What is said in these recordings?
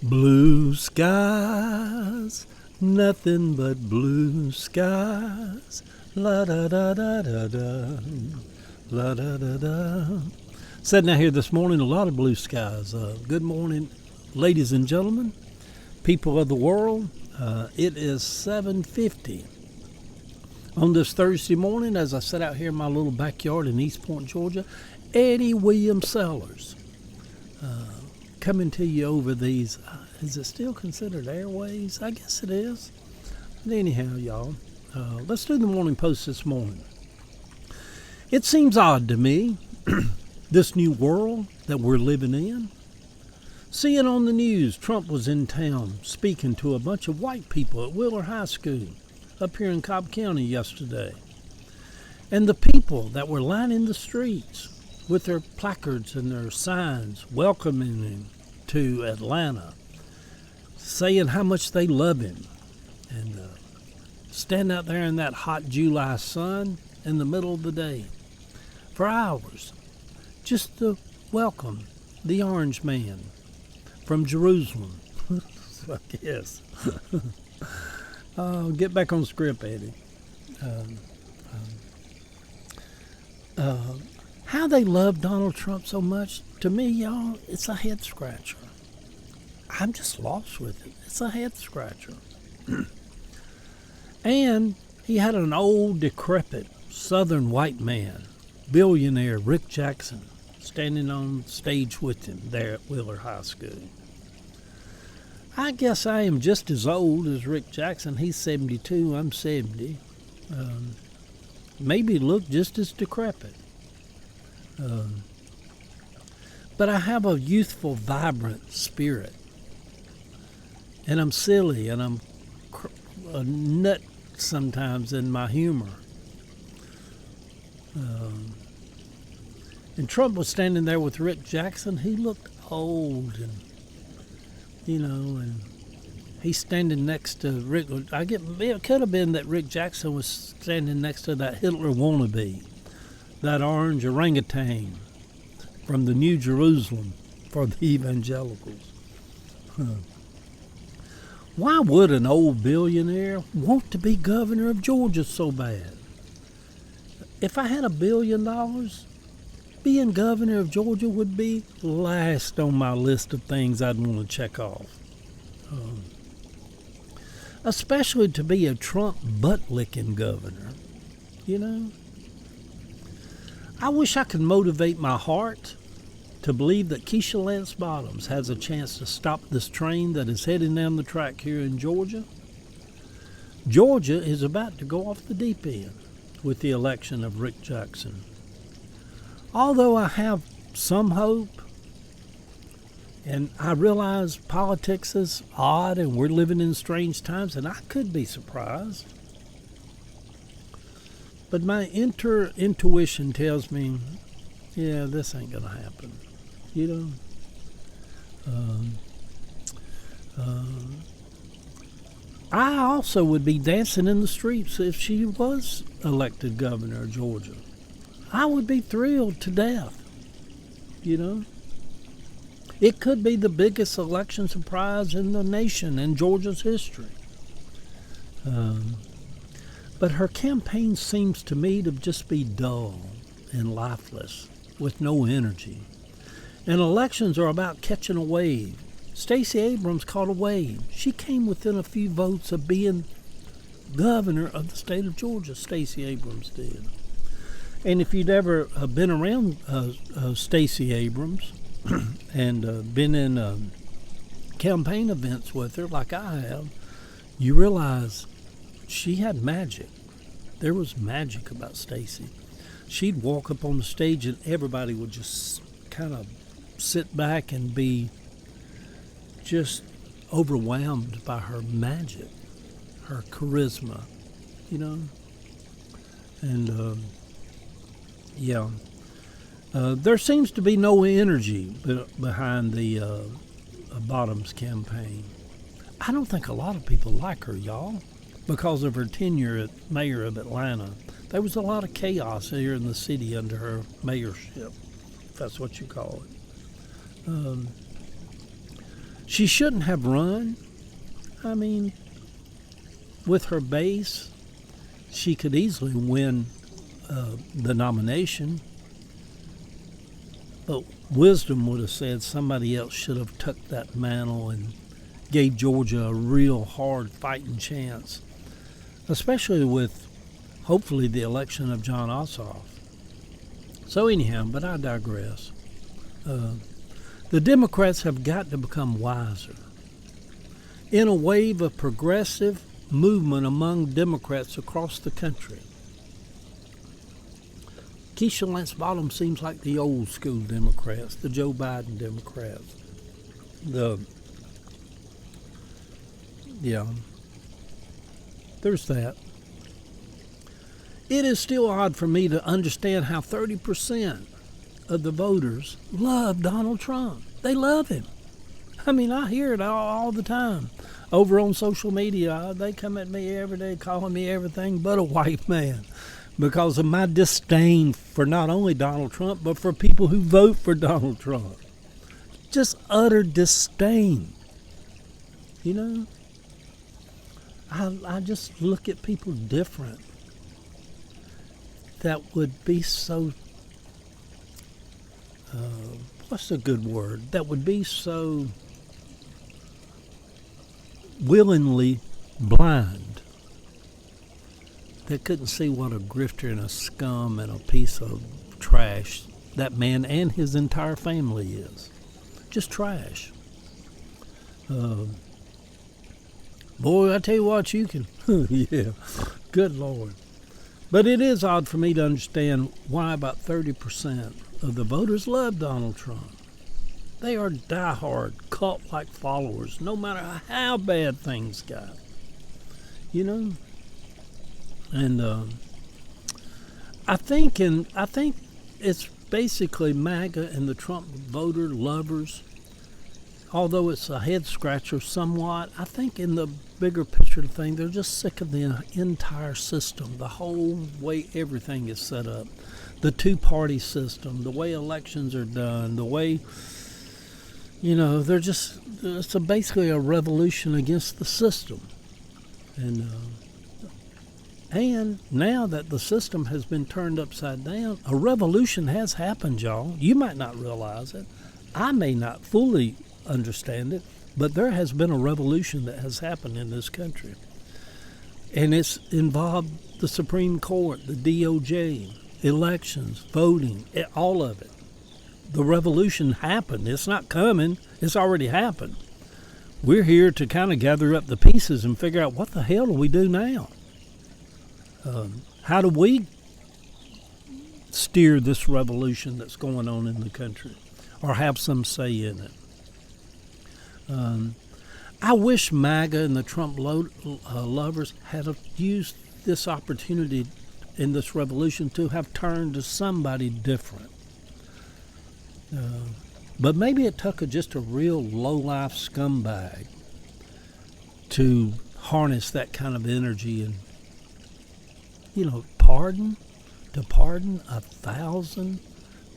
Blue skies, nothing but blue skies. La da da da da da, la da da da. Sitting out here this morning, a lot of blue skies. Good morning, ladies and gentlemen, people of the world. It is 7:50 on this Thursday morning as I sit out here in my little backyard in East Point, Georgia. Eddie Williams Sellers coming to you over these, is it still considered airways? I guess it is. But anyhow, y'all, let's do the morning post this morning. It seems odd to me, this new world that we're living in. Seeing on the news, Trump was in town speaking to a bunch of white people at Wheeler High School up here in Cobb County yesterday. And the people that were lining the streets with their placards and their signs welcoming him to Atlanta, saying how much they love him, and stand out there in that hot July sun in the middle of the day for hours just to welcome the orange man from Jerusalem. I guess. Get back on script, Eddie. How they love Donald Trump so much, to me, y'all, it's a head scratcher. I'm just lost with it. It's a head scratcher. And he had an old, decrepit Southern white man, billionaire Rick Jackson, standing on stage with him there at Wheeler High School. I guess I am just as old as Rick Jackson. He's 72, I'm 70. Maybe look just as decrepit. But I have a youthful, vibrant spirit. And I'm silly, and I'm a nut sometimes in my humor. And Trump was standing there with Rick Jackson. He looked old, and and he's standing next to Rick. It could have been that Rick Jackson was standing next to that Hitler wannabe, that orange orangutan from the New Jerusalem for the evangelicals. Why would an old billionaire want to be governor of Georgia so bad? If I had $1 billion, being governor of Georgia would be last on my list of things I'd want to check off. Especially to be a Trump butt-licking governor, I wish I could motivate my heart to believe that Keisha Lance Bottoms has a chance to stop this train that is heading down the track here in Georgia. Georgia is about to go off the deep end with the election of Rick Jackson. Although I have some hope, and I realize politics is odd and we're living in strange times, and I could be surprised. But my intuition tells me, yeah, this ain't going to happen. I also would be dancing in the streets if she was elected governor of Georgia. I would be thrilled to death. It could be the biggest election surprise in the nation in Georgia's history. But her campaign seems to me to just be dull and lifeless, with no energy. And elections are about catching a wave. Stacey Abrams caught a wave. She came within a few votes of being governor of the state of Georgia. Stacey Abrams did. And if you'd ever been around Stacey Abrams and been in campaign events with her like I have, you realize she had magic. There was magic about Stacey. She'd walk up on the stage and everybody would just kind of sit back and be just overwhelmed by her magic, her charisma, And, there seems to be no energy behind the Bottoms campaign. I don't think a lot of people like her, y'all, because of her tenure as mayor of Atlanta. There was a lot of chaos here in the city under her mayorship, if that's what you call it. She shouldn't have run. I mean, with her base, she could easily win the nomination. But wisdom would have said somebody else should have took that mantle and gave Georgia a real hard fighting chance, especially with hopefully the election of Jon Ossoff. So anyhow, but I digress. The Democrats have got to become wiser. In a wave of progressive movement among Democrats across the country, Keisha Lance Bottoms seems like the old school Democrats, the Joe Biden Democrats. There's that. It is still odd for me to understand how 30% of the voters love Donald Trump. They love him. I mean, I hear it all the time. Over on social media, they come at me every day calling me everything but a white man because of my disdain for not only Donald Trump, but for people who vote for Donald Trump. Just utter disdain. You know? I just look at people different that would be so, what's a good word? That would be so willingly blind. They couldn't see what a grifter and a scum and a piece of trash that man and his entire family is. Just trash. Boy, I tell you what, you can. Yeah, good Lord. But it is odd for me to understand why about 30% of the voters love Donald Trump. They are diehard, cult-like followers, no matter how bad things got. You know? And I think it's basically MAGA and the Trump voter lovers. Although it's a head scratcher somewhat, I think in the bigger picture of the thing, they're just sick of the entire system, the whole way everything is set up, the two-party system, the way elections are done, the way, you know, it's basically a revolution against the system. And now that the system has been turned upside down, a revolution has happened, y'all. You might not realize it. I may not fully understand it, but there has been a revolution that has happened in this country. And it's involved the Supreme Court, the DOJ, elections, voting, all of it. The revolution happened. It's not coming. It's already happened. We're here to kind of gather up the pieces and figure out what the hell do we do now? How do we steer this revolution that's going on in the country or have some say in it? I wish MAGA and the Trump lovers had used this opportunity in this revolution to have turned to somebody different. But maybe it took just a real low-life scumbag to harness that kind of energy and, you know, pardon 1,000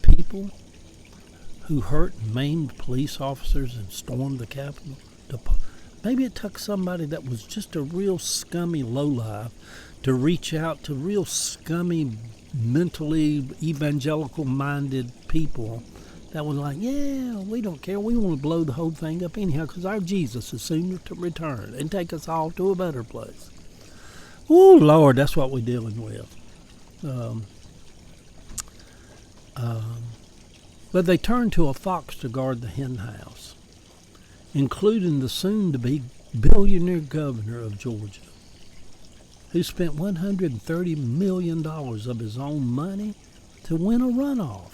people who hurt and maimed police officers and stormed the Capitol. Maybe it took somebody that was just a real scummy lowlife to reach out to real scummy, mentally evangelical-minded people that was like, yeah, we don't care. We want to blow the whole thing up anyhow because our Jesus is soon to return and take us all to a better place. Oh, Lord, that's what we're dealing with. But they turned to a fox to guard the hen house, including the soon-to-be billionaire governor of Georgia, who spent $130 million of his own money to win a runoff.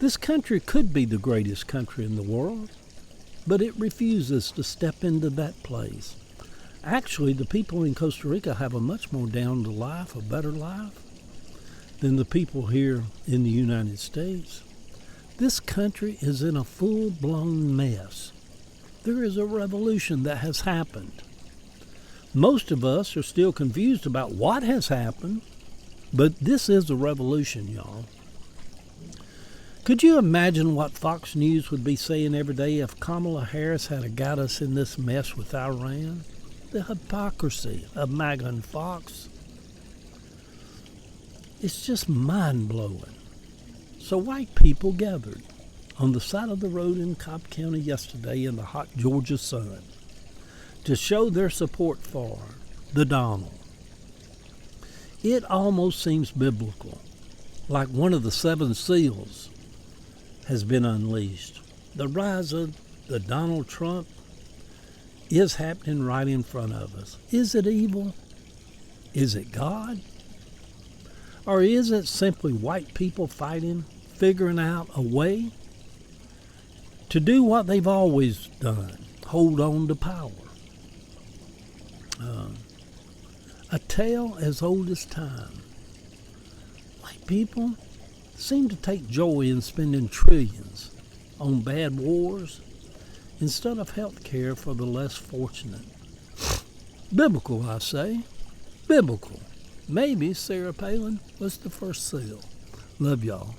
This country could be the greatest country in the world, but it refuses to step into that place. Actually, the people in Costa Rica have a much more down-to-life, a better life, than the people here in the United States. This country is in a full-blown mess. There is a revolution that has happened. Most of us are still confused about what has happened, but this is a revolution, y'all. Could you imagine what Fox News would be saying every day if Kamala Harris had got us in this mess with Iran? The hypocrisy of MAGA and Fox. It's just mind-blowing. So white people gathered on the side of the road in Cobb County yesterday in the hot Georgia sun to show their support for the Donald. It almost seems biblical, like one of the 7 seals has been unleashed. The rise of the Donald Trump is happening right in front of us. Is it evil? Is it God? Or is it simply white people fighting, figuring out a way to do what they've always done, hold on to power? A tale as old as time. White people seem to take joy in spending trillions on bad wars instead of health care for the less fortunate. Biblical, I say. Biblical. Maybe Sarah Palin was the first seal. Love y'all.